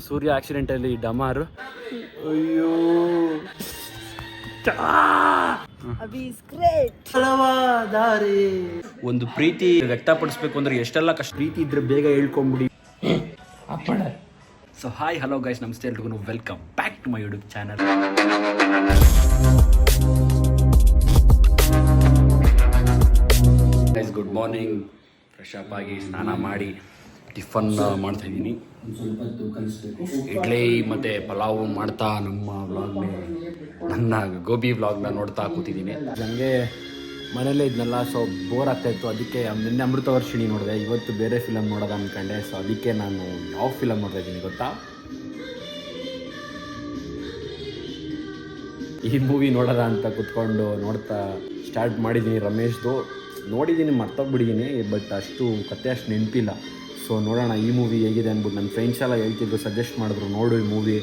ಸೂರ್ಯ ಆಕ್ಸಿಡೆಂಟಲ್ಲಿ ಡಮಾರು ಅಯ್ಯೋ ಒಂದು ಪ್ರೀತಿ ವ್ಯಕ್ತಪಡಿಸ್ಬೇಕು ಅಂದ್ರೆ ಎಷ್ಟೆಲ್ಲ ಕಷ್ಟ ಪ್ರೀತಿ ಇದ್ರೆ ಬೇಗ ಹೇಳ್ಕೊಂಬಿಡಿ ಅಪ್ಪಣ. ಸೊ ಹಾಯ್ ಹಲೋ ಗೈಸ್, ನಮಸ್ತೆ ಎಲ್ರಿಗೂ, welcome back to my YouTube channel. Guys good morning. Fresh up ಆಗಿ ಸ್ನಾನ ಮಾಡಿ ಟಿಫನ್ ಮಾಡ್ತಾ ಇದ್ದೀನಿ. ಇಡ್ಲಿ ಮತ್ತು ಪಲಾವ್ ಮಾಡ್ತಾ ನನ್ನ ಗೋಬಿ ವ್ಲಾಗ್ನ ನೋಡ್ತಾ ಕೂತಿದ್ದೀನಿ. ನನಗೆ ಮನೇಲೇ ಇದ್ನಲ್ಲ, ಸೊ ಬೋರ್ ಆಗ್ತಾಯಿತ್ತು. ಅದಕ್ಕೆ ನಿನ್ನೆ ಅಮೃತವರ್ಷಿಣಿ ನೋಡಿದೆ, ಇವತ್ತು ಬೇರೆ ಫಿಲಮ್ ನೋಡೋದು ಅಂದ್ಕೊಂಡೆ. ಸೊ ಅದಕ್ಕೆ ನಾನು ಯಾವ ಫಿಲಮ್ ನೋಡ್ತಾ ಇದ್ದೀನಿ ಗೊತ್ತಾ? ಈ ಮೂವಿ ನೋಡೋದ ಅಂತ ಕೂತ್ಕೊಂಡು ನೋಡ್ತಾ ಸ್ಟಾರ್ಟ್ ಮಾಡಿದ್ದೀನಿ. ರಮೇಶ್ದು ನೋಡಿದ್ದೀನಿ, ಮರ್ತೋಗ್ಬಿಟ್ಟಿದ್ದೀನಿ, ಬಟ್ ಅಷ್ಟು ಕತೆ ಅಷ್ಟು ನೆನಪಿಲ್ಲ. ಸೊ ನೋಡೋಣ ಈ ಮೂವಿ ಹೇಗಿದೆ ಅಂದ್ಬಿಟ್ಟು ನನ್ನ ಫ್ರೆಂಡ್ಸ್ ಎಲ್ಲ ಹೇಳ್ತಿದ್ರು, ಸಜೆಸ್ಟ್ ಮಾಡಿದ್ರು, ನೋಡು ಈ ಮೂವಿ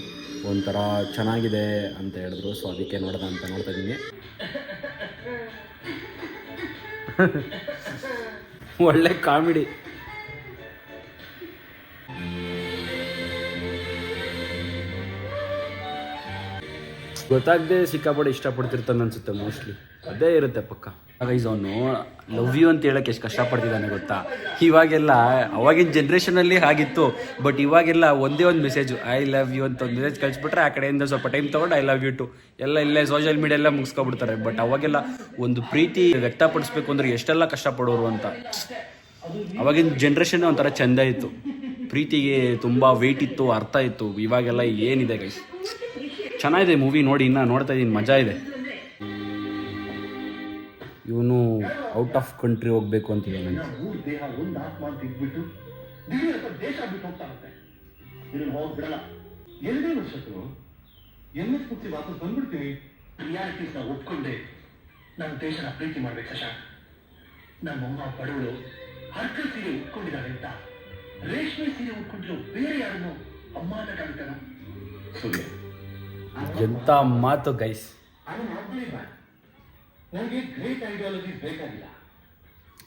ಒಂಥರ ಚೆನ್ನಾಗಿದೆ ಅಂತ ಹೇಳಿದ್ರು. ಸೊ ಅದಕ್ಕೆ ನೋಡೋಣ ಅಂತ ನೋಡ್ತಾ ಇದ್ದೀನಿ. ಒಳ್ಳೆ ಕಾಮಿಡಿ. ಗೊತ್ತಾಗದೆ ಸಿಕ್ಕಾಪಟ್ಟೆ ಇಷ್ಟಪಡ್ತಿರ್ತಾನೆ ಅನ್ಸುತ್ತೆ, ಮೋಸ್ಟ್ಲಿ ಅದೇ ಇರುತ್ತೆ ಪಕ್ಕ. ಗೈಸ್ ಅವನು ಲವ್ ಯು ಅಂತ ಹೇಳೋಕ್ಕೆ ಎಷ್ಟು ಕಷ್ಟಪಡ್ತಿದ್ದಾನೆ ಗೊತ್ತಾ? ಇವಾಗೆಲ್ಲ ಅವಾಗಿನ ಜನ್ರೇಷನಲ್ಲಿ ಆಗಿತ್ತು, ಬಟ್ ಇವಾಗೆಲ್ಲ ಒಂದೇ ಒಂದು ಮೆಸೇಜು ಐ ಲವ್ ಯು ಅಂತ ಒಂದು ಮೆಸೇಜ್ ಕಳಿಸ್ಬಿಟ್ರೆ ಆ ಕಡೆಯಿಂದ ಸ್ವಲ್ಪ ಟೈಮ್ ತೊಗೊಂಡು ಐ ಲವ್ ಯು ಟು ಎಲ್ಲ ಇಲ್ಲೇ ಸೋಷಿಯಲ್ ಮೀಡಿಯಾ ಎಲ್ಲ ಮುಗಿಸ್ಕೊಬಿಡ್ತಾರೆ. ಬಟ್ ಅವಾಗೆಲ್ಲ ಒಂದು ಪ್ರೀತಿ ವ್ಯಕ್ತಪಡಿಸ್ಬೇಕು ಅಂದ್ರೆ ಎಷ್ಟೆಲ್ಲ ಕಷ್ಟಪಡೋರು ಅಂತ. ಅವಾಗಿನ ಜನ್ರೇಷನ್ ಒಂಥರ ಚೆಂದ ಇತ್ತು, ಪ್ರೀತಿಗೆ ತುಂಬ ವೆಯ್ಟ್ ಇತ್ತು, ಅರ್ಥ ಇತ್ತು. ಇವಾಗೆಲ್ಲ ಏನಿದೆ ಗೈಸ್. ಚೆನ್ನಾಗಿದೆ ಮೂವಿ, ನೋಡಿ, ಇನ್ನೂ ನೋಡ್ತಾ ಇದ್ದೀನಿ, ಮಜಾ ಇದೆ. ಇವನು ಔಟ್ ಆಫ್ ಕಂಟ್ರಿ ಹೋಗ್ಬೇಕು ಅಂತಿದ್ದಾನೆ. ಒಪ್ಕೊಂಡೆ ನಾನು ದೇಶನ ಪ್ರೀತಿ ಮಾಡ್ಬೇಕು ಶಶಾಂಕ್. ನಮ್ಮಮ್ಮ ಬಡವಳು ಹರ್ಕಲ್ ಸೀರೆ ಉಟ್ಕೊಂಡಿದ್ದಾಳೆ ಅಂತ ರೇಷ್ಮೆ ಸೀರೆ ಉಟ್ಕೊಂಡಿರೋ ಬೇರೆ ಯಾರನ್ನು ಅಮ್ಮ ಅಂತ ಕಾಣ್ತಾನ. ಸೂರ್ಯ ಎಂತ ಮಾತು ಗೈಸ್. ನನಗೆ ಗ್ರೇಟ್ ಐಡಿಯಾಲಜಿ ಬೇಕಾಗಿಲ್ಲ.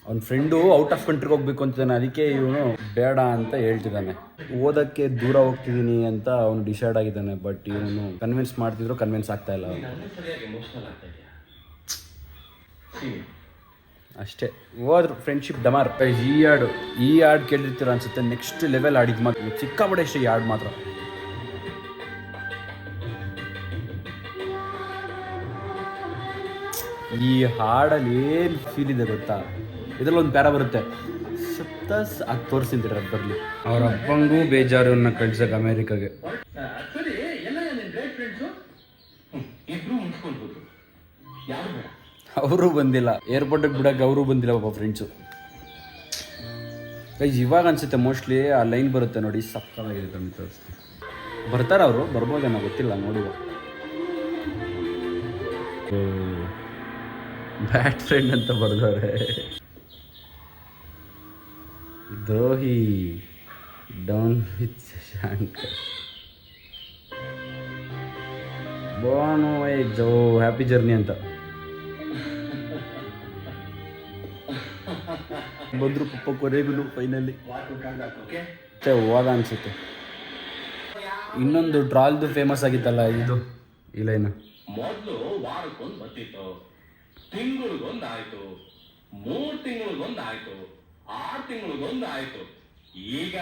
ಅವ್ನ ಫ್ರೆಂಡು ಔಟ್ ಆಫ್ ಕಂಟ್ರಿಗೆ ಹೋಗ್ಬೇಕು ಅಂತಿದ್ದಾನೆ, ಅದಕ್ಕೆ ಇವನು ಬೇಡ ಅಂತ ಹೇಳ್ತಿದ್ದಾನೆ. ಓದಕ್ಕೆ ದೂರ ಹೋಗ್ತಿದ್ದೀನಿ ಅಂತ ಅವನು ಡಿಸೈಡ್ ಆಗಿದ್ದಾನೆ. ಬಟ್ ಇವನು ಕನ್ವಿನ್ಸ್ ಮಾಡ್ತಿದ್ರು, ಕನ್ವಿನ್ಸ್ ಆಗ್ತಾ ಇಲ್ಲ ಅಷ್ಟೇ. ಹೋದ್ರು ಫ್ರೆಂಡ್ಶಿಪ್ ಡಮಾರ್. ಈ ಹಾಡು ಕೇಳಿರ್ತೀರ ಅನ್ಸುತ್ತೆ, ನೆಕ್ಸ್ಟ್ ಲೆವೆಲ್ ಆಡಿದ್ ಮಾತ್ರ ಚಿಕ್ಕಾಪಟ್ಟೆ ಇಷ್ಟ. ಈ ಹಾಡು ಮಾತ್ರ ಈ ಹಾಡಲ್ಲಿ ಏನು ಫೀಲ್ ಇದೆ ಗೊತ್ತಾ? ಇದರಲ್ಲಿ ಒಂದು ಪ್ಯಾರ ಬರುತ್ತೆ, ಸತ್ತಸ್ ಅದು ತೋರಿಸಿದ್ರೆ ಅದು ಬರಲಿ. ಅವ್ರ ಅಪ್ಪಂಗೂ ಬೇಜಾರನ್ನ ಕಳ್ಸಕ್ಕೆ ಅಮೇರಿಕಾಗೆ. ಅವರು ಬಂದಿಲ್ಲ, ಏರ್ಪೋರ್ಟಿಗೆ ಬಿಡಕ್ಕೆ ಅವರು ಬಂದಿಲ್ಲ ಒಬ್ಬ ಫ್ರೆಂಡ್ಸು. ಇವಾಗ ಅನ್ಸುತ್ತೆ ಮೋಸ್ಟ್ಲಿ ಆ ಲೈನ್ ಬರುತ್ತೆ ನೋಡಿ, ಸಕ್ಕತ್ತಾಗಿದೆ. ಕಮ್ಮಿ ತೋರಿಸ್ತೀನಿ, ಬರ್ತಾರೆ ಅವರು, ಬರ್ಬೋದೇನೋ ಗೊತ್ತಿಲ್ಲ, ನೋಡುವ. ಬ್ಯಾಡ್ ಫ್ರೆಂಡ್ ಅಂತ ಬರ್ದವ್ರೆ. ದ್ರೋಹಿ ಡೌನ್ ವಿತ್ ಶಶಾಂಕ್. ಬೋನು ಜೋ ಹ್ಯಾಪಿ ಜರ್ನಿ ಅಂತ ಬಂದ್ರು ಪಪ್ಪ ಕೊನೆಗೂ ಫೈನಲಿ ಹೋದ ಅನ್ಸುತ್ತೆ. ಇನ್ನೊಂದು ಟ್ರಾಲ್ದು ಫೇಮಸ್ ಆಗಿತ್ತಲ್ಲ ಇದು, ಈ ಲೈನ್. ಮೊದಲು ವಾರಕ್ಕೊಂದು ಬರ್ತಿತ್ತು, ತಿಂಗಳಿಗೊಂದಾಯ್ತು, 3 ತಿಂಗಳಿಗೊಂದಾಯ್ತು, 6 ತಿಂಗಳಿಗೊಂದಾಯ್ತು, ಈಗ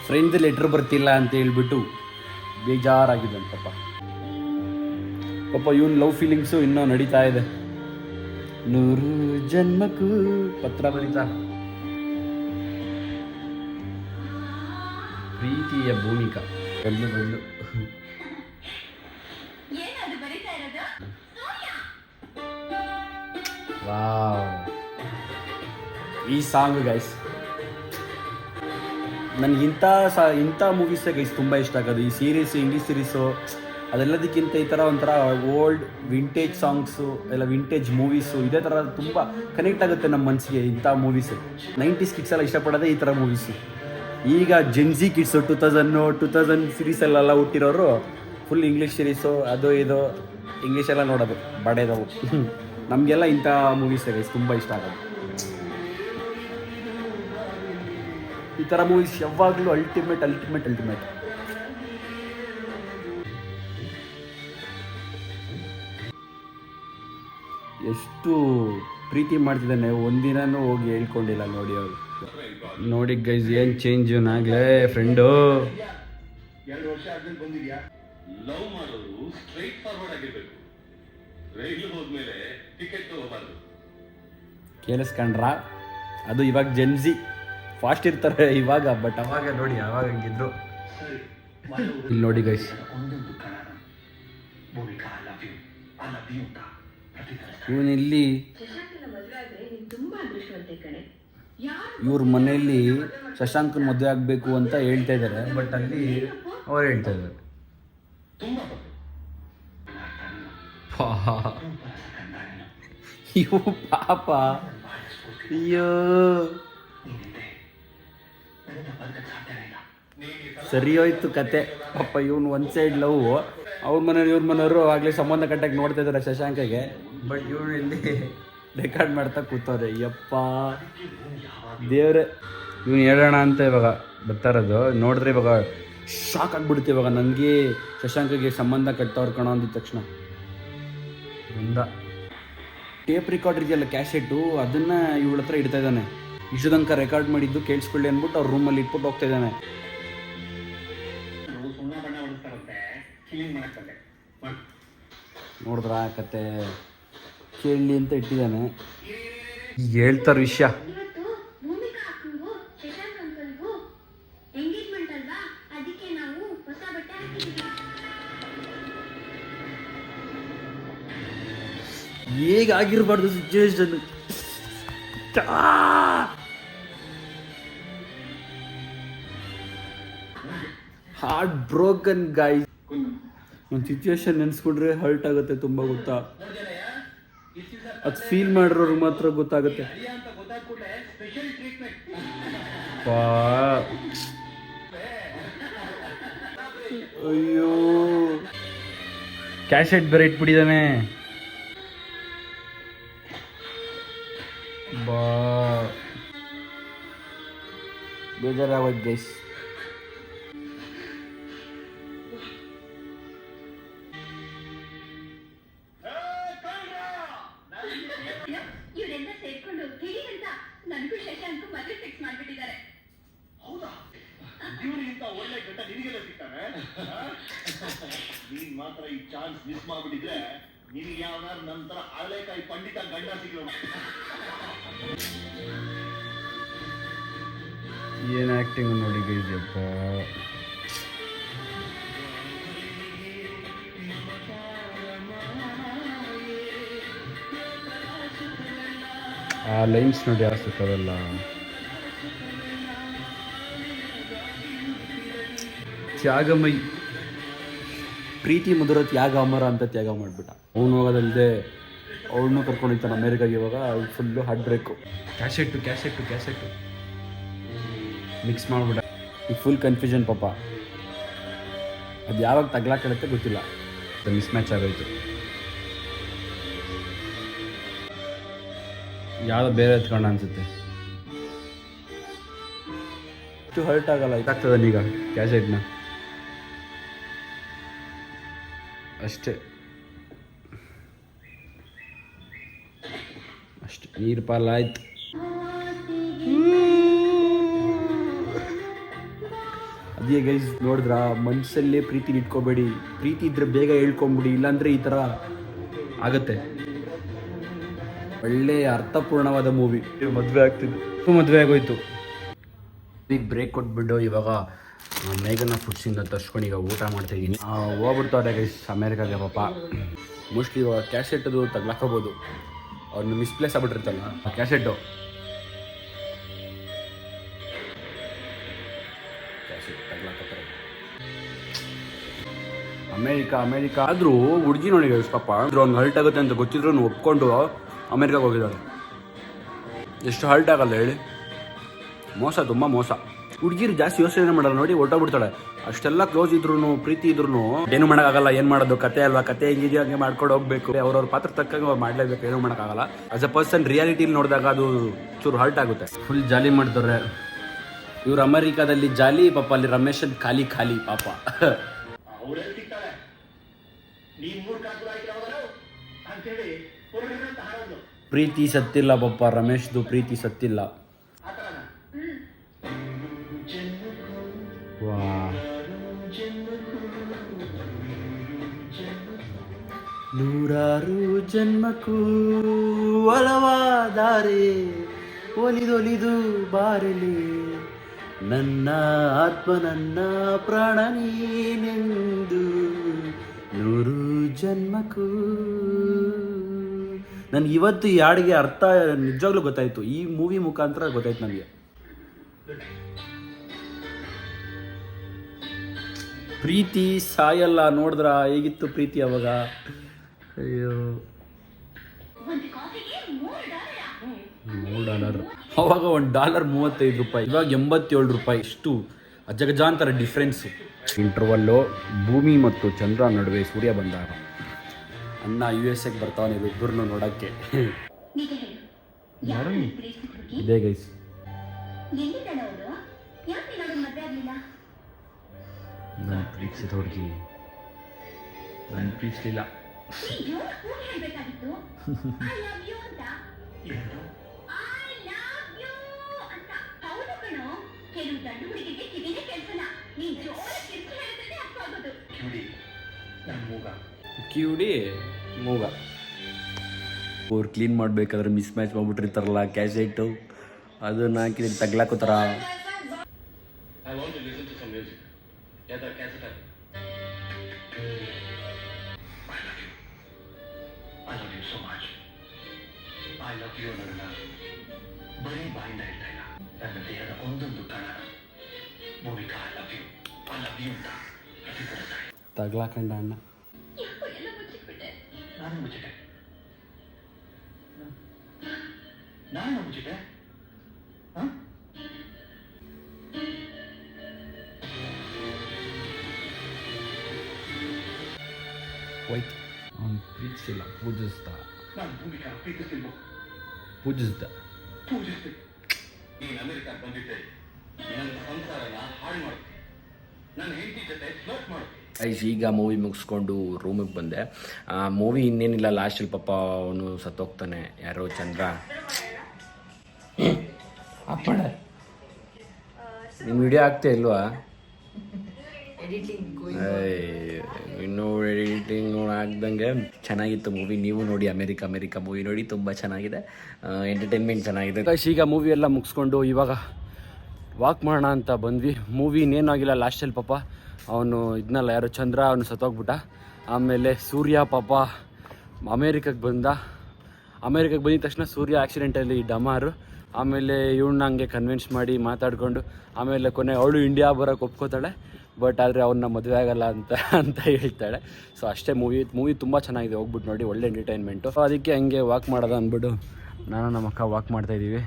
ಫ್ರೆಂಡ್ ಲೆಟರ್ ಬರ್ತಿಲ್ಲ ಅಂತ ಹೇಳ್ಬಿಟ್ಟು ಬೇಜಾರಾಗಿದ್ದಂತಪ್ಪ. ಪಾಪ ಇವನ್ ಲವ್ ಫೀಲಿಂಗ್ಸು ಇನ್ನೂ ನಡೀತಾ ಇದೆ. 100 ಜನ್ಮಕ್ಕೂ ಪತ್ರ ಬರೀತಾ. ಪ್ರೀತಿಯ ಭೂಮಿಕಾ ಬಂದು ವಾವ್, ಈ ಸಾಂಗ್ ಗೈಸ್ ನನಗೆ ಇಂಥ ಮೂವೀಸೇ ಗೈಸ್ ತುಂಬ ಇಷ್ಟ ಆಗೋದು. ಈ ಸೀರೀಸು, ಇಂಗ್ಲೀಷ್ ಸೀರೀಸು, ಅದೆಲ್ಲದಕ್ಕಿಂತ ಈ ಥರ ಒಂಥರ ಓಲ್ಡ್ ವಿಂಟೇಜ್ ಸಾಂಗ್ಸು ಎಲ್ಲ ವಿಂಟೇಜ್ ಮೂವೀಸು ಇದೇ ಥರ ತುಂಬ ಕನೆಕ್ಟ್ ಆಗುತ್ತೆ ನಮ್ಮ ಮನಸ್ಸಿಗೆ. ಇಂಥ ಮೂವೀಸು 90s ಕಿಡ್ಸ್ ಎಲ್ಲ ಇಷ್ಟಪಡೋದೇ ಈ ಥರ ಮೂವೀಸು. ಈಗ ಜೆನ್ಜಿ ಕಿಡ್ಸು 2000 ಸೀರೀಸಲ್ಲೆಲ್ಲ ಹುಟ್ಟಿರೋರು ಫುಲ್ ಇಂಗ್ಲೀಷ್ ಸೀರೀಸು ಅದು ಇದು ಇಂಗ್ಲೀಷೆಲ್ಲ ನೋಡೋದು ಬಡೇದವು. ನಮಗೆಲ್ಲ ಇಂಥ ಮೂವೀಸ್ ಗೈಸ್ ತುಂಬ ಇಷ್ಟ ಆಗೋದು. ಈ ಥರ ಮೂವೀಸ್ ಯಾವಾಗಲೂ ಅಲ್ಟಿಮೇಟ್. ಎಷ್ಟು ಪ್ರೀತಿ ಮಾಡ್ತಿದ್ದಾನೆ, ಒಂದಿನೂ ಹೋಗಿ ಹೇಳ್ಕೊಂಡಿಲ್ಲ ನೋಡಿ ಅವರು. ನೋಡಿ ಗೈಸ್ ಏನು ಚೇಂಜ್ ನಾಗ್ಲೇ ಫ್ರೆಂಡು. 2 ವರ್ಷ ಆದ್ಮೇಲೆ ಬಂದಿದ್ಯಾ? ಲವ್ ಮಾಡೋರು ಸ್ಟ್ರೈಟ್ ಫಾರ್ವರ್ಡ್ ಆಗಿರ್ಬೇಕು. ರೈಲು ಹೋದ್ಮೇಲೆ ಟಿಕೆಟ್ ತಗೋಬಾರ್ದು. ಕೇಳಿಸ್ಕೊಂಡ್ರ? ಅದು ಇವಾಗ ಜೆನ್ಸಿ ಫಾಸ್ಟ್ ಇರ್ತಾರೆ ಇವಾಗ, ಬಟ್ ಅವಾಗ ನೋಡಿ ಅವಾಗ ಹಂಗಿದ್ರು. ಇಲ್ಲಿ ನೋಡಿ ಗೈಸ್, ಒಂದೊಂದು ಕಣ ಭೂಮಿಕಾ ಐ ಲವ್ ಯು ಅಂತ ಇವನಿಲ್ಲಿ ಇವ್ರ ಮನೆಯಲ್ಲಿ ಶಶಾಂಕನ್ ಮದುವೆ ಆಗಬೇಕು ಅಂತ ಹೇಳ್ತಾ ಇದ್ದಾರೆ, ಬಟ್ ಅಲ್ಲಿ ಅವ್ರು ಹೇಳ್ತಾ ಇದ್ದಾರೆ ಇವು ಪಾಪ. ಅಯ್ಯೋ ಸರಿ ಹೋಯ್ತು ಕತೆ ಪಾಪ. ಇವನು ಒಂದು ಸೈಡ್ ಲವ್, ಅವ್ರ ಮನೆಯವ್ರು ಇವ್ರ ಮನೆಯವರು ಆಗಲೇ ಸಂಬಂಧ ಕಟ್ಟಕ್ಕೆ ನೋಡ್ತಾ ಇದ್ದಾರೆ ಶಶಾಂಕಗೆ, ಬಟ್ ಇವನು ಇಲ್ಲಿ ರೆಕಾರ್ಡ್ ಮಾಡ್ತಾ ಕೂತವ್ರೆ. ಯಪ್ಪ ದೇವ್ರೆ, ಇವನು ಹೇಳೋಣ ಅಂತ ಇವಾಗ ಬರ್ತಾರದು ನೋಡಿದ್ರೆ ಇವಾಗ ಶಾಕ್ ಆಗಿಬಿಡುತ್ತೆ. ಇವಾಗ ನನಗೆ ಶಶಾಂಕಗೆ ಸಂಬಂಧ ಕಟ್ಟವ್ರು ಕಣೋ ಅಂದಿದ ತಕ್ಷಣ ಒಂದ ಟೇಪ್ ರೆಕಾರ್ಡ್ ಇದೆಯಲ್ಲ ಕ್ಯಾಸೆಟ್ಟು, ಅದನ್ನು ಇವಳ ಹತ್ರ ಇಡ್ತಾ ಇದ್ದಾನೆ. ಇಷ್ಟು ತನಕ ರೆಕಾರ್ಡ್ ಮಾಡಿದ್ದು ಕೇಳಿಸ್ಕೊಳ್ಳಿ ಅಂದ್ಬಿಟ್ಟು ಅವ್ರ ರೂಮಲ್ಲಿ ಇಟ್ಬಿಟ್ಟು ಹೋಗ್ತಾ ಇದ್ದಾನೆ. ನೋಡಿದ್ರ ಕತೆ ಕೇಳಲಿ ಅಂತ ಇಟ್ಟಿದ್ದಾನೆ. ಈಗ ಹೇಳ್ತಾರ ವಿಷಯ. ಹೇಗಾಗಿರ್ಬಾರ್ದು ಸಿಚುವೇಶನ್. Heart broken guy. ಒಂದು ಸಿಚುವೇಶನ್ ನೆನೆಸ್ಕೊಂಡ್ರೆ ಹರ್ಟ್ ಆಗುತ್ತೆ ತುಂಬ, ಗೊತ್ತಾ? ಅದು ಫೀಲ್ ಮಾಡಿರೋರು ಮಾತ್ರ ಗೊತ್ತಾಗುತ್ತೆ. ಅಯ್ಯೋ ಕ್ಯಾಸೆಟ್ ಬೇರೆ ಇಟ್ಬಿಟ್ಟಿದ್ದಾನೆ. ಬಾ ಬೇಜಾರಾಗೋಯ್ತು ಗೈಸ್. ನೀನ್ ಮಾತ್ರ ಈ ಚಾನ್ಸ್ ಮಿಸ್ ಮಾಡ್ಬಿಟ್ಟಿದ್ರೆ ನಿನಗೆ ಯಾವ ನಂತರ ಹಳೆಕಾಯಿ ಪಂಡಿತ ಗಂಡ ಸಿಗೋ. ಏನು ಆ್ಯಕ್ಟಿಂಗ್ ನೋಡಿ ಗೈಸಪ್ಪ. ಆ ಲೈನ್ಸ್ ನೋಡಿ ಆಡ್ತಿರ್ತಾವಲ್ಲ, ತ್ಯಾಗಮಯಿ. ಪ್ರೀತಿ ಮಧುರ ತ್ಯಾಗ ಅಮರ ಅಂತ ತ್ಯಾಗ ಮಾಡಿಬಿಟ್ಟ. ಅವನು ಹೋಗೋದಲ್ಲದೆ ಅವಳನ್ನೂ ಕರ್ಕೊಂಡಿರ್ತಾನೆ ಅಮೇರಿಕಾಗೆ. ಇವಾಗ full heart break. Cassette mix ಮಾಡಿಬಿಟ್ಟ. ಈ ಫುಲ್ ಕನ್ಫ್ಯೂಷನ್ ಪಾಪ. ಅದು ಯಾವಾಗ ತಗ್ಲಾಕಡುತ್ತೆ ಗೊತ್ತಿಲ್ಲ, ಅದು ಮಿಸ್ ಮ್ಯಾಚ್ ಆಗೋಯ್ತು. ಯಾವುದೋ ಬೇರೆ ಎತ್ಕೊಂಡ ಅನ್ಸುತ್ತೆ. ಇಷ್ಟು ಹರ್ಟ್ ಆಗಲ್ಲ, ಇದಾಗ್ತದೆ ಈಗ ಕ್ಯಾಸೆಟ್ನ ಅಷ್ಟೇ. ನೀರು ಪಾಲಾಯ್ತು. ಅದೇ ಗೈಸ್ ನೋಡಿದ್ರ, ಮನಸ್ಸಲ್ಲೇ ಪ್ರೀತಿ ಇಟ್ಕೋಬೇಡಿ. ಪ್ರೀತಿ ಇದ್ರೆ ಬೇಗ ಹೇಳ್ಕೊಂಬಿಡಿ, ಇಲ್ಲಾಂದ್ರೆ ಈ ಥರ ಆಗತ್ತೆ. ಒಳ್ಳೆ ಅರ್ಥಪೂರ್ಣವಾದ ಮೂವಿ. ಮದುವೆ ಆಗ್ತಿದ್ದು ಮದುವೆ ಆಗೋಯ್ತು. ಈಗ ಬ್ರೇಕ್ ಕೊಟ್ಬಿಟ್ಟು ಇವಾಗ ಮೇಘನ ಫುಡ್ಸಿಂದ ತರ್ಸ್ಕೊಂಡು ಈಗ ಊಟ ಮಾಡ್ತಾಯಿದ್ದೀನಿ. ಹೋಗ್ಬಿಡ್ತಾರೆ ಗೈಸ್ ಅಮೇರಿಕಾಗೆ ಪಾಪ. ಮೋಸ್ಟ್ಲಿ ಇವಾಗ ಕ್ಯಾಸೆಟ್ಟದು ತಗ್ಲಾಕೋಬೋದು. ಅವ್ರನ್ನ ಮಿಸ್ಪ್ಲೇಸ್ ಆಗ್ಬಿಟ್ಟಿರ್ತಲ್ಲ ಆ ಕ್ಯಾಸೆಟ್ಟು. ತಗ್ಲಾಕೋತಾರೆ ಅಮೇರಿಕಾ ಆದರೂ ಹುಡುಗಿ ನೋಡಿ ಗೈಸ್ ಪಾಪ. ಅವ್ನು ಹರ್ಟ್ ಆಗುತ್ತೆ ಅಂತ ಗೊತ್ತಿದ್ರು ಒಪ್ಕೊಂಡು ಅಮೇರಿಕಾಗೆ ಹೋಗಿದ್ದಾಳೆ. ಎಷ್ಟು ಹರ್ಟ್ ಆಗಲ್ಲ ಹೇಳಿ. ಮೋಸ, ತುಂಬ ಮೋಸ. ಹುಡುಗಿರು ಜಾಸ್ತಿ ಯೋಚನೆ ಮಾಡಲ್ಲ ನೋಡಿ, ಹೊರಟೋಗ್ಬಿಡ್ತಾಳೆ. ಅಷ್ಟೆಲ್ಲ ಕ್ಲೋಸ್ ಇದ್ರು, ಪ್ರೀತಿ ಇದ್ರು ಏನು ಮಾಡೋಕ್ಕಾಗಲ್ಲ. ಏನು ಮಾಡೋದು, ಕತೆ ಅಲ್ವಾ, ಕತೆ ಹೆಂಗಿದೆಯೋ ಹಂಗೆ ಮಾಡ್ಕೊಂಡು ಹೋಗ್ಬೇಕು. ಅವ್ರವ್ರ ಪಾತ್ರ ತಕ್ಕಂಗೆ ಮಾಡಲೇಬೇಕು, ಏನೂ ಮಾಡೋಕ್ಕಾಗಲ್ಲ. ಆಸ್ ಅ ಪರ್ಸನ್ ರಿಯಾಲಿಟಿಲಿ ನೋಡಿದಾಗ ಅದು ಚೂರು ಹರ್ಟ್ ಆಗುತ್ತೆ. ಫುಲ್ ಜಾಲಿ ಮಾಡ್ತಾರೆ. ಇವ್ರು ಅಮೆರಿಕಾದಲ್ಲಿ ಜಾಲಿ ಪಾಪ, ಅಲ್ಲಿ ರಮೇಶನ್ ಖಾಲಿ ಖಾಲಿ ಪಾಪ. ಅವರಲ್ಲಿ ಸಿಗ್ತಾಳೆ. ನೀನ್ ಮೂರ್ ಕಾಕುಲ ಆಗಿರೋವರು ಅಂತೇಳಿ ಹೊರಗಡೆ ಅಂತ ಹಾಡೋದು. ಪ್ರೀತಿ ಸತ್ತಿಲ್ಲ ಪಾಪ, ರಮೇಶ್ದು ಪ್ರೀತಿ ಸತ್ತಿಲ್ಲ. ಆ ಥರನ ವಾ, ನೂರಾರು ಜನ್ಮಕ್ಕೂ ಒಲವಾದರೆ ಒಲಿದೊಲಿದು ಬಾರಲಿ ನನ್ನ ಆತ್ಮ ನನ್ನ ಪ್ರಾಣ ನೀನೆಂದು ನೂರು ಜನ್ಮಕ್ಕೂ. ನನಗೆ ಇವತ್ತು ಈ ಹಾಡಿಗೆ ಅರ್ಥ ನಿಜವಾಗ್ಲೂ ಗೊತ್ತಾಯಿತು, ಈ ಮೂವಿ ಮುಖಾಂತರ ಗೊತ್ತಾಯ್ತು ನನಗೆ. ಪ್ರೀತಿ ಸಾಯಲ್ಲ, ನೋಡಿದ್ರ ಹೇಗಿತ್ತು ಪ್ರೀತಿ ಅವಾಗ. ಅಯ್ಯೋ, $3. ಅವಾಗ $1 $35, ಇವಾಗ $87. ಇಷ್ಟು ಅಜಗಜಾಂತರ ಡಿಫ್ರೆನ್ಸು. ಇಂಟರ್ವಲ್ಲು ಭೂಮಿ ಮತ್ತು ಚಂದ್ರ ನಡುವೆ ಸೂರ್ಯ ಬಂದಾಗ ಅಣ್ಣ USA ಬರ್ತಾವನೆ ಇಬ್ಬರನ್ನು ನೋಡೋಕ್ಕೆ. ಇದೇ ಗೈಸ್, ನನ್ನ ಪ್ರೀತಿಸಿದ ಹುಡುಗಿ ನನ್ನ ಪ್ರೀತಿಸಲಿಲ್ಲ. ಕಿವಿಡಿ ಮೂಗ ಅವ್ರು ಕ್ಲೀನ್ ಮಾಡ್ಬೇಕಾದ್ರೆ ಮಿಸ್ ಮ್ಯಾಚ್ ಮಾಡ್ಬಿಟ್ಟಿರ್ತಾರಲ್ಲ ಕ್ಯಾಸೆಟ್ಟು, ಅದನ್ನ ಹಾಕಿ ತಗ್ಲಾಕೋತಾರ. ಬರೀ ಬಾಯಿಂದ ಹೇಳ್ತಾ ಇಲ್ಲ, ನನ್ನ ದೇಹದ ಒಂದೊಂದು ಕಣ ಭೂಮಿಕಾ ಐ ಲವ್ ಯು ಅಂತ ಪ್ರತಿಫಲಿಸ್ತಾ ಇದೆ. ತಗ್ಲಾಕಂಡ ಅಣ್ಣ. ನಾನು ಮುಚ್ಚಿಟ್ಟೆ, ನಾನು ಮುಚ್ಚಿಟ್ಟೆ. ಹೋಯ್ತು, ಅವ್ನು ಪ್ರೀತಿಸಿಲ್ಲ, ಪೂಜಿಸ್ದ. ನಾನು ಭೂಮಿಕಾ ಪ್ರೀತಿಸ್ತಿಲ್ವೋ? ಪೂಜಿಸ್ದ. ಪೂಜಿಸ್ತೀನಿ. ನೀನು ಅಮೆರಿಕ ಬಂದಿದ್ದೆ ನನ್ನ ಸಂಸಾರನ ಹಾಳು ಮಾಡ್ತೀನಿ, ನನ್ನ ಹೆಂಡತಿ ಜೊತೆ ಫ್ಲರ್ಟ್ ಮಾಡ್ತೀನಿ. ಈಗ ಮೂವಿ ಮುಗಿಸ್ಕೊಂಡು ರೂಮಿಗೆ ಬಂದೆ. ಮೂವಿ ಇನ್ನೇನಿಲ್ಲ, ಲಾಸ್ಟಲ್ಲಿ ಪಾಪ ಅವನು ಸತ್ತೋಗ್ತಾನೆ, ಯಾರೋ ಚಂದ್ರ. ಅಪ್ಪಣ ನಿಮ್ಮ ವಿಡಿಯೋ ಆಗ್ತಾ ಇಲ್ವಾ? ಇನ್ನೂ ಎಡಿಟಿಂಗ್ ಆಗ್ದಂಗೆ ಚೆನ್ನಾಗಿತ್ತು ಮೂವಿ. ನೀವು ನೋಡಿ, ಅಮೆರಿಕ ಮೂವಿ ನೋಡಿ, ತುಂಬ ಚೆನ್ನಾಗಿದೆ, ಎಂಟರ್ಟೈನ್ಮೆಂಟ್ ಚೆನ್ನಾಗಿದೆ. ಈಗ ಮೂವಿ ಎಲ್ಲ ಮುಗಿಸ್ಕೊಂಡು ಇವಾಗ ವಾಕ್ ಮಾಡೋಣ ಅಂತ ಬಂದ್ವಿ. ಮೂವಿ ಇನ್ನೇನಾಗಿಲ್ಲ, ಲಾಸ್ಟಲ್ಲಿ ಪಾಪ ಅವನು ಇದನ್ನಲ್ಲ, ಯಾರೋ ಚಂದ್ರ, ಅವನು ಸತ್ತೋಗ್ಬಿಟ್ಟ. ಆಮೇಲೆ ಸೂರ್ಯ ಪಾಪ ಅಮೇರಿಕಕ್ಕೆ ಬಂದಿದ ತಕ್ಷಣ ಸೂರ್ಯ ಆಕ್ಸಿಡೆಂಟಲ್ಲಿ ಡಮಾರು. ಆಮೇಲೆ ಇವಳನ್ನ ಹಂಗೆ ಕನ್ವಿನ್ಸ್ ಮಾಡಿ ಮಾತಾಡಿಕೊಂಡು ಆಮೇಲೆ ಕೊನೆ ಅವಳು ಇಂಡಿಯಾ ಬರೋಕ್ಕೆ ಒಪ್ಕೋತಾಳೆ, ಬಟ್ ಆದರೆ ಅವನ್ನ ಮದುವೆ ಆಗಲ್ಲ ಅಂತ ಹೇಳ್ತಾಳೆ. ಸೊ ಅಷ್ಟೇ ಮೂವಿ ತುಂಬ ಚೆನ್ನಾಗಿದೆ, ಹೋಗ್ಬಿಟ್ಟು ನೋಡಿ, ಒಳ್ಳೆ ಎಂಟರ್ಟೈನ್ಮೆಂಟು. ಸೊ ಅದಕ್ಕೆ ಹಂಗೆ ವಾಕ್ ಮಾಡೋದು ಅಂದ್ಬಿಟ್ಟು ನಾನು ನಮ್ಮ ಅಕ್ಕ ವಾಕ್ ಮಾಡ್ತಾಯಿದ್ದೀವಿ.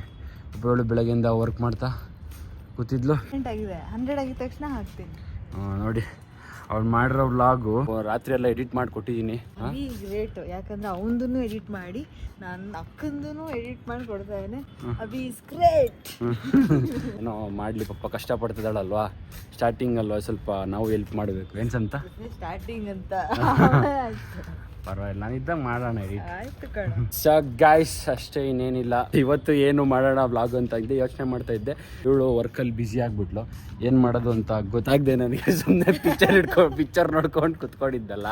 ಒಬ್ಬಳು ಬೆಳಗ್ಗೆಯಿಂದ ವರ್ಕ್ ಮಾಡ್ತಾ ಕೂತಿದ್ಲು. 100 ಆಗಿದ ತಕ್ಷಣ ಹಾಕ್ತೀನಿ ನೋಡಿ, ಅವ್ಳು ಮಾಡಿರೋ ವ್ಲಾಗು ರಾತ್ರಿ ಎಲ್ಲ ಎಡಿಟ್ ಮಾಡಿ ಕೊಟ್ಟಿದ್ದೀನಿ. ಗ್ರೇಟ್, ಯಾಕಂದ್ರೆ ಅವನದನ್ನು ಎಡಿಟ್ ಮಾಡಿ ನಾನು ಅಕ್ಕಂದೂ ಎಡಿಟ್ ಮಾಡಿ ಕೊಡ್ತಾ ಇದ್ದೇನೆ. Abhi is great. ಏನೋ ಮಾಡಲಿ, ಪಾಪ ಕಷ್ಟಪಡ್ತಿದ್ದಾಳಲ್ವಾ, ಸ್ಟಾರ್ಟಿಂಗ್ ಅಲ್ವಾ, ಸ್ವಲ್ಪ ನಾವು ಹೆಲ್ಪ್ ಮಾಡಬೇಕು. ಏನ್ಸಂತ ಸ್ಟಾರ್ಟಿಂಗ್ ಅಂತ ಪರವಾಗಿಲ್ಲ, ನಾನಿದ್ದಾಗ ಮಾಡೋಣ ಎಡಿಟ್. ಆಯ್ತು ಕಣ. ಸೊ ಗೈಸ್, ಅಷ್ಟೇ, ಇನ್ನೇನಿಲ್ಲ. ಇವತ್ತು ಏನು ಮಾಡೋಣ ವ್ಲಾಗ್ ಅಂತ ಇದ್ದೆ, ಯೋಚನೆ ಮಾಡ್ತಾ ಇದ್ದೆ. ಇವಳು ವರ್ಕಲ್ಲಿ ಬ್ಯುಸಿ ಆಗಿಬಿಟ್ಲು, ಏನು ಮಾಡೋದು ಅಂತ ಗೊತ್ತಾಗದೆ ನನಗೆ ಸುಮ್ಮನೆ ಪಿಕ್ಚರ್ ನೋಡ್ಕೊಂಡು ಕುತ್ಕೊಂಡಿದ್ದಲ್ಲ.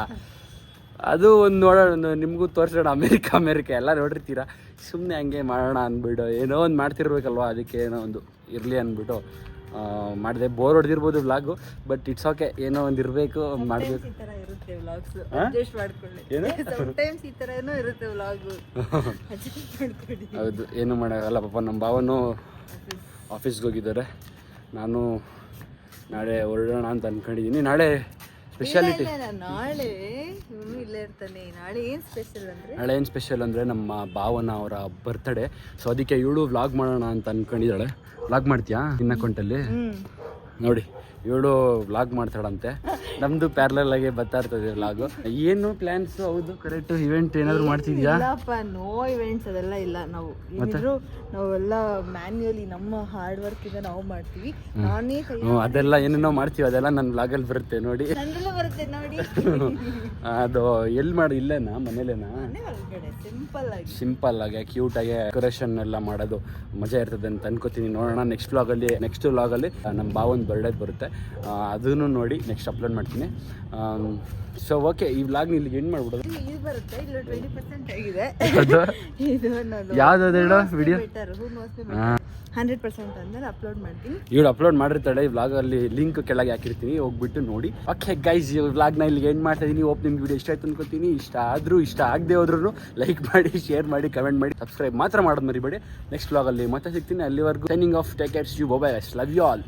ಅದು ಒಂದು ನೋಡೋಣ, ನಿಮಗೂ ತೋರಿಸೋಣ. ಅಮೇರಿಕ ಎಲ್ಲ ನೋಡಿರ್ತೀರ, ಸುಮ್ಮನೆ ಹಂಗೆ ಮಾಡೋಣ ಅಂದ್ಬಿಟ್ಟು ಏನೋ ಒಂದು ಮಾಡ್ತಿರ್ಬೇಕಲ್ವ, ಅದಕ್ಕೆ ಏನೋ ಒಂದು ಇರಲಿ ಅಂದ್ಬಿಟ್ಟು ಮಾಡಿದೆ. ಬೋರ್ ಹೊಡೆದಿರ್ಬೋದು ವ್ಲಾಗು, ಬಟ್ ಇಟ್ಸ್ ಓಕೆ, ಏನೋ ಒಂದು ಇರಬೇಕು, ಮಾಡಬೇಕು. ಹೌದು, ಏನು ಮಾಡೋಕ್ಕಲ್ಲ. ಪಾಪ ನಮ್ಮ ಭಾವನು ಆಫೀಸ್ಗೆ ಹೋಗಿದ್ದಾರೆ, ನಾನು ನಾಳೆ ಹೊರಡೋಣ ಅಂತ ಅಂದ್ಕೊಂಡಿದ್ದೀನಿ. ನಾಳೆ ಸ್ಪೆಷಾಲಿಟಿ, ನಾಳೆ ಇಲ್ಲೇ ಇರ್ತಾನೆ. ನಾಳೆ ಏನು ಸ್ಪೆಷಲ್ ಅಂದರೆ ನಮ್ಮ ಭಾವನ ಅವರ ಬರ್ತ್ಡೇ. ಸೊ ಅದಕ್ಕೆ ಇವಳು ವ್ಲಾಗ್ ಮಾಡೋಣ ಅಂತ ಅಂದ್ಕೊಂಡಿದ್ದಾಳೆ. ವ್ಲಾಗ್ ಮಾಡ್ತೀಯಾ ನಿನ್ನ ಅಕೌಂಟಲ್ಲಿ? ನೋಡಿ ಇವಳು ವ್ಲಾಗ್ ಮಾಡ್ತಾಳಂತೆ, ನಮ್ದು ಪ್ಯಾರಲಲ್ ಆಗಿ ಬರ್ತಾ ಇರ್ತದೆ ವ್ಲಾಗು. ಏನು ಪ್ಲಾನ್ಸ್? ಹೌದು ಕರೆಕ್ಟ್. ಇವೆಂಟ್ ಏನಾದ್ರು ಮಾಡ್ತಿದ್ಯಾ? ಇಲ್ಲಪ್ಪ, ನೋ ಇವೆಂಟ್ಸ್ ಅದೆಲ್ಲ ಇಲ್ಲ. ನಾವು ಏನಿದ್ರು ನಾವೆಲ್ಲ ಮ್ಯಾನ್ಯುಯಲಿ ನಮ್ಮ ಹಾರ್ಡ್ ವರ್ಕ್ ಇಂದ ನಾವು ಮಾಡ್ತೀವಿ. ನಾನೇ ಅದೆಲ್ಲ ಏನೇನೋ ಮಾಡ್ತೀವಿ, ಅದೆಲ್ಲ ನನ್ನ ವ್ಲಾಗಲ್ಲಿ ಬರುತ್ತೆ ನೋಡಿ. ನಂದೆಲ್ಲ ಬರುತ್ತೆ ನೋಡಿ. ಅದು ಎಲ್ಲಿ ಮಾಡಿ? ಇಲ್ಲೇನಾ? ಮನೇಲೇನಾ? ಮನೆ ಒಳಗಡೆ ಸಿಂಪಲ್ ಆಗಿ ಕ್ಯೂಟ್ ಆಗಿ ಡೆಕೋರೇಷನ್ ಎಲ್ಲ ಮಾಡೋದು ಮಜಾ ಇರ್ತದೆ ಅಂತ ಅನ್ಕೋತೀನಿ. ನೋಡೋಣ ನೆಕ್ಸ್ಟ್ ವ್ಲಾಗಲ್ಲಿ ನಮ್ಮ ಭಾವನ ಬರ್ಡೇ ಬರುತ್ತೆ, ಅದನ್ನು ನೋಡಿ ನೆಕ್ಸ್ಟ್ ಅಪ್ಲೋಡ್ ಮಾಡ್ತೀನಿ. ಸೊ ಓಕೆ, ಈ ವ್ಲಾಗ್ ಇಲ್ಲಿಗೆ ಏನು ಮಾಡ್ಬಿಡೋದು? ಇದು ಬರುತ್ತೆ, ಇಲ್ಲ 20% ಆಗಿದೆ. ಇದು ಯಾವ್ದು ಹೇಳೋ ವಿಡಿಯೋ? 100% ಅಂದ್ಮೇಲೆ ಅಪ್ಲೋಡ್ ಮಾಡ್ತೀನಿ. ಇವಳು ಅಪ್ಲೋಡ್ ಮಾಡಿರ್ತಾಳೆ, ಈ ವ್ಲಾಗಲ್ಲಿ ಲಿಂಕ್ ಕೆಳಗೆ ಹಾಕಿರ್ತೀನಿ, ಹೋಗ್ಬಿಟ್ಟು ನೋಡಿ. ಓಕೆ ಗೈಸ್, ಈ ವ್ಲಾಗ್ನ ಇಲ್ಲಿಗೆ ಏನು ಮಾಡ್ತಾ ಇದೀನಿ. ಹೋಪ್ ನಿಮ್ಗೆ ವಿಡಿಯೋ ಇಷ್ಟ ಆಯ್ತು ಅನ್ಕೋತೀನಿ. ಇಷ್ಟ ಆಗದೆ ಹೋದ್ರೂ ಲೈಕ್ ಮಾಡಿ, ಶೇರ್ ಮಾಡಿ, ಕಮೆಂಟ್ ಮಾಡಿ, ಸಬ್ಸ್ಕ್ರೈಬ್ ಮಾತ್ರ ಮಾಡೋದು ಮರಿಬೇಡಿ. ನೆಕ್ಸ್ಟ್ ವ್ಲಾಗಲ್ಲಿ ಮತ್ತೆ ಸಿಗ್ತೀನಿ. ಅಲ್ಲಿವರೆಗೂ signing off, take care, you bye, love you all.